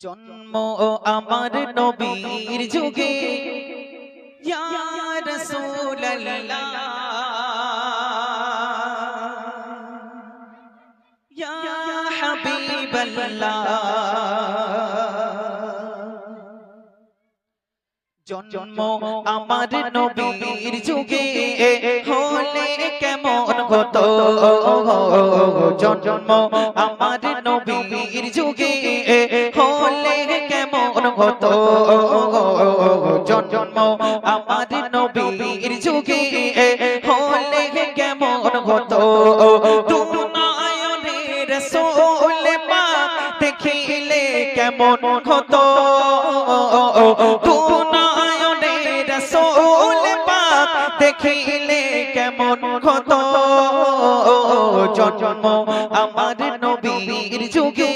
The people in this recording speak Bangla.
জন্ম আমার নবীর যুগে ইয়া রাসূলুল্লাহ ইয়া হাবিবাল্লাহ। জন্ম আমার নবীর যুগে হলে কেমন হতো, জন্ম আমার নবীর যুগে হলে কেমন হতো, জন্ম আমার নবীর যুগে হলে কেমন হতো। দুনায়নে রাসূল পাক দেখিলে কেমন হতো, দেখিলে কেমন হতো, জন্ম আমার নবীর যুগে